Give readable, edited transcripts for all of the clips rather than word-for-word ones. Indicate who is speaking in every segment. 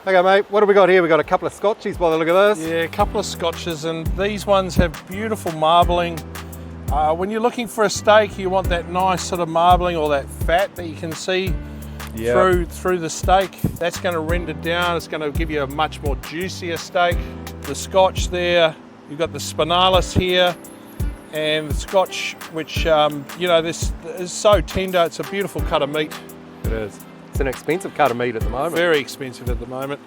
Speaker 1: Okay, mate, what have we got here? We've got a couple of Scotchies by the look of this.
Speaker 2: Yeah, a couple of Scotches, and these ones have beautiful marbling. When you're looking for a steak, you want that nice sort of marbling or that fat that you can see through the steak. That's going to render down. It's going to give you a much more juicier steak. The Scotch there, you've got the Smokelis here, and the Scotch, which you know, this is so tender. It's a beautiful cut of meat.
Speaker 1: It is. It's an expensive cut of meat at the moment.
Speaker 2: Very expensive at the moment.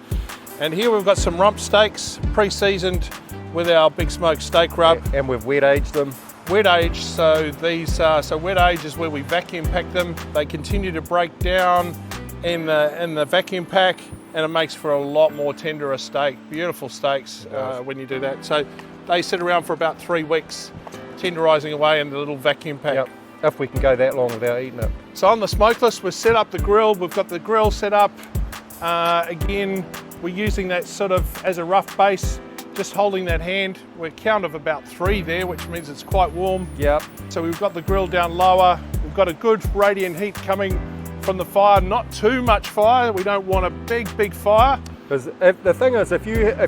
Speaker 2: And here we've got some rump steaks, pre-seasoned with our Big Smoke steak rub.
Speaker 1: And we've wet aged them.
Speaker 2: Wet aged, so these so wet age is where we vacuum pack them. They continue to break down in the vacuum pack, and it makes for a lot more tenderer steak. Beautiful steaks when you do that. So they sit around for about 3 weeks, tenderising away in the little vacuum pack.
Speaker 1: Yep. If we can go that long without eating it.
Speaker 2: So on the Smokelis, we've set up the grill. We've got the grill set up. Again, we're using that sort of as a rough base, just holding that hand. We're count of about 3 there, which means it's quite warm.
Speaker 1: Yep.
Speaker 2: So we've got the grill down lower. We've got a good radiant heat coming from the fire, not too much fire. We don't want a big fire.
Speaker 1: Because the thing is, if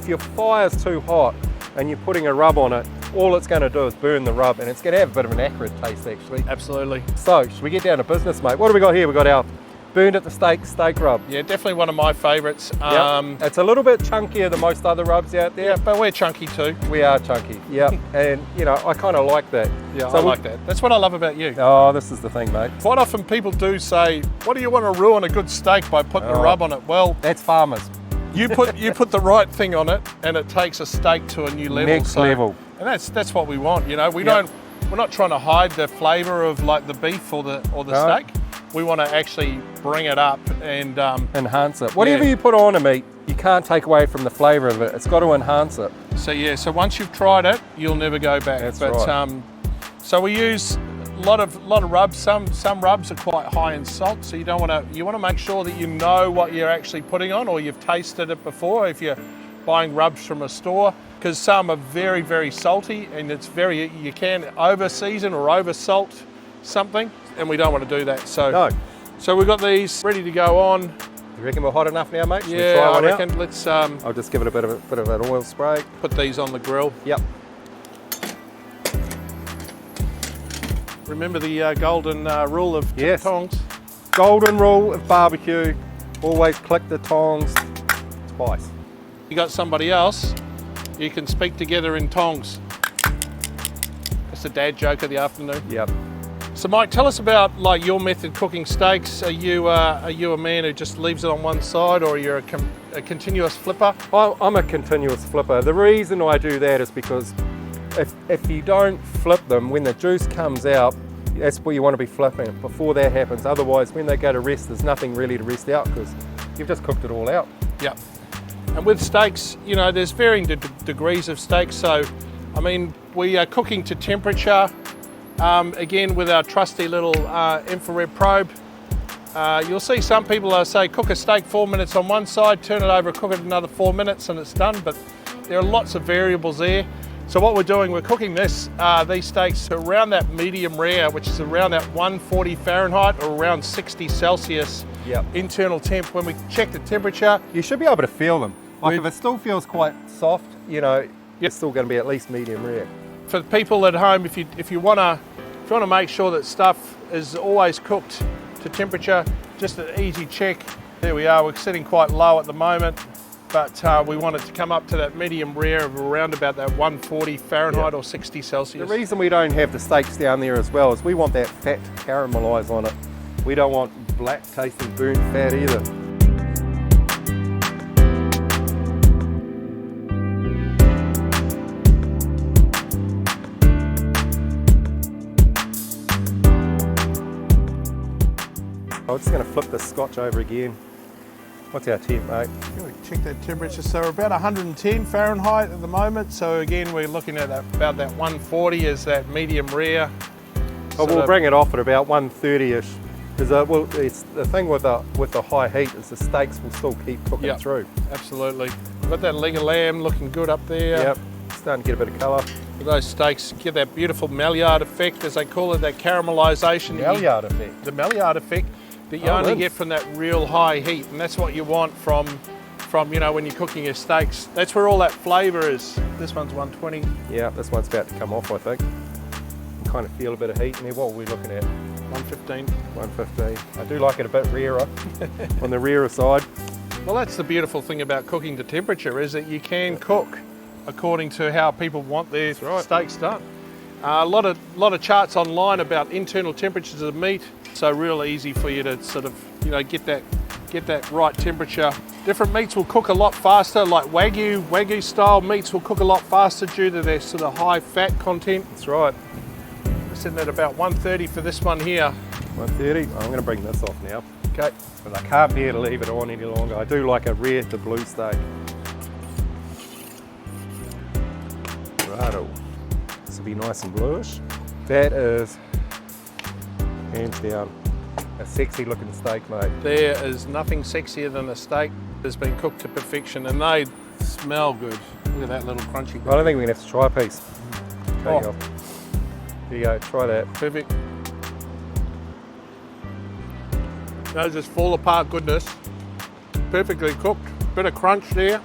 Speaker 1: your fire's too hot and you're putting a rub on it, all it's going to do is burn the rub, and it's going to have a bit of an acrid taste actually.
Speaker 2: Absolutely.
Speaker 1: So, should we get down to business, mate? What do we got here? We've got our burned at the steak rub.
Speaker 2: Yeah, definitely one of my favourites.
Speaker 1: It's a little bit chunkier than most other rubs out there.
Speaker 2: Yeah, but we're chunky too.
Speaker 1: We are chunky, yep. And you know, I kind of like that.
Speaker 2: Yeah, so I like that. That's what I love about you.
Speaker 1: Oh, this is the thing, mate.
Speaker 2: Quite often people do say, what do you want to ruin a good steak by putting a rub on it? Well,
Speaker 1: that's farmers.
Speaker 2: You put the right thing on it, and it takes a steak to a new level.
Speaker 1: Next level.
Speaker 2: And that's what we want, you know. We're not trying to hide the flavour of like the beef or the steak. We want to actually bring it up and
Speaker 1: enhance it. Whatever you put on a meat, you can't take away from the flavour of it. It's got to enhance it.
Speaker 2: So yeah, so once you've tried it, you'll never go back.
Speaker 1: That's right.
Speaker 2: So we use a lot of rubs. Some rubs are quite high in salt, so you want to make sure that you know what you're actually putting on, or you've tasted it before if you're buying rubs from a store, because some are very salty, and you can over season or over salt something, and we don't want to do that. So so we've got these ready to go on.
Speaker 1: You reckon we're hot enough now, mate? Should
Speaker 2: yeah,
Speaker 1: we try one
Speaker 2: I reckon.
Speaker 1: Out?
Speaker 2: Let's.
Speaker 1: I'll just give it a bit of an oil spray.
Speaker 2: Put these on the grill.
Speaker 1: Yep.
Speaker 2: Remember the golden rule of tongs?
Speaker 1: Golden rule of barbecue: always click the tongs twice.
Speaker 2: You got somebody else, you can speak together in tongs. That's a dad joke of the afternoon.
Speaker 1: Yep.
Speaker 2: So Mike, tell us about like your method cooking steaks. Are you a man who just leaves it on one side, or you're a continuous flipper?
Speaker 1: I'm a continuous flipper. The reason I do that is because if you don't flip them, when the juice comes out, that's where you want to be flipping it before that happens. Otherwise, when they go to rest, there's nothing really to rest out because you've just cooked it all out.
Speaker 2: Yeah. And with steaks, you know, there's varying degrees of steaks. So, I mean, we are cooking to temperature. Again, with our trusty little infrared probe. You'll see some people say cook a steak 4 minutes on one side, turn it over, cook it another 4 minutes, and it's done. But there are lots of variables there. So what we're doing, we're cooking these steaks to around that medium rare, which is around that 140 Fahrenheit or around 60 Celsius internal temp. When we check the temperature,
Speaker 1: you should be able to feel them. Like if it still feels quite soft, you know, it's still going to be at least medium rare.
Speaker 2: For the people at home, if you want to make sure that stuff is always cooked to temperature, just an easy check. There we are. We're sitting quite low at the moment, but we want it to come up to that medium rare of around about that 140 Fahrenheit or 60 Celsius.
Speaker 1: The reason we don't have the steaks down there as well is we want that fat to caramelise on it. We don't want black tasting burnt fat either. I'm just going to flip the Scotch over again. What's our temp, mate?
Speaker 2: Check that temperature. So we're about 110 Fahrenheit at the moment. So again, we're looking at about that 140 as that medium rare.
Speaker 1: Oh, we'll bring it off at about 130-ish. Because it's the thing with the high heat is the steaks will still keep cooking through.
Speaker 2: Absolutely. We've got that leg of lamb looking good up there.
Speaker 1: Yep, starting to get a bit of colour.
Speaker 2: Those steaks give that beautiful Maillard effect, as they call it, that caramelisation.
Speaker 1: Maillard effect.
Speaker 2: The Maillard effect that you only get from that real high heat, and that's what you want from from, you know, when you're cooking your steaks. That's where all that flavour is. This one's 120.
Speaker 1: Yeah, this one's about to come off, I think. You kind of feel a bit of heat in there. What are we looking at?
Speaker 2: 115.
Speaker 1: 115. I do like it a bit rarer, on the rarer side.
Speaker 2: Well, that's the beautiful thing about cooking to temperature, is that you can cook according to how people want their steaks done. A lot of charts online about internal temperatures of meat, so real easy for you to sort of, you know, get that right temperature. Different meats will cook a lot faster, like Wagyu style meats will cook a lot faster due to their sort of high fat content.
Speaker 1: That's right.
Speaker 2: We're sitting at about 130 for this one here.
Speaker 1: 130. I'm going to bring this off now.
Speaker 2: Okay.
Speaker 1: But I can't bear to leave it on any longer. I do like a rare to blue steak. Righto. This will be nice and bluish. That is, hands down, a sexy looking steak, mate.
Speaker 2: There is nothing sexier than a steak that's been cooked to perfection, and they smell good. Look at that little crunchy bit.
Speaker 1: I don't think we're going to have to try a piece. Okay,
Speaker 2: Oh.
Speaker 1: there you go, try that.
Speaker 2: Perfect. Those just fall apart goodness. Perfectly cooked. Bit of crunch there.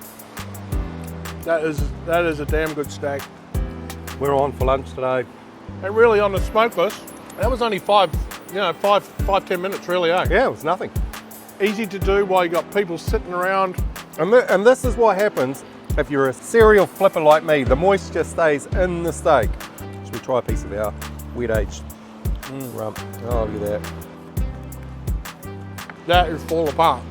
Speaker 2: That is a damn good steak.
Speaker 1: We're on for lunch today.
Speaker 2: And really on the smokeless, that was only 5-10 minutes really, eh?
Speaker 1: Yeah, it was nothing.
Speaker 2: Easy to do while you got people sitting around.
Speaker 1: And this is what happens if you're a serial flipper like me. The moisture stays in the steak. Should we try a piece of our wet aged rump? Oh, look at that.
Speaker 2: That is fall apart.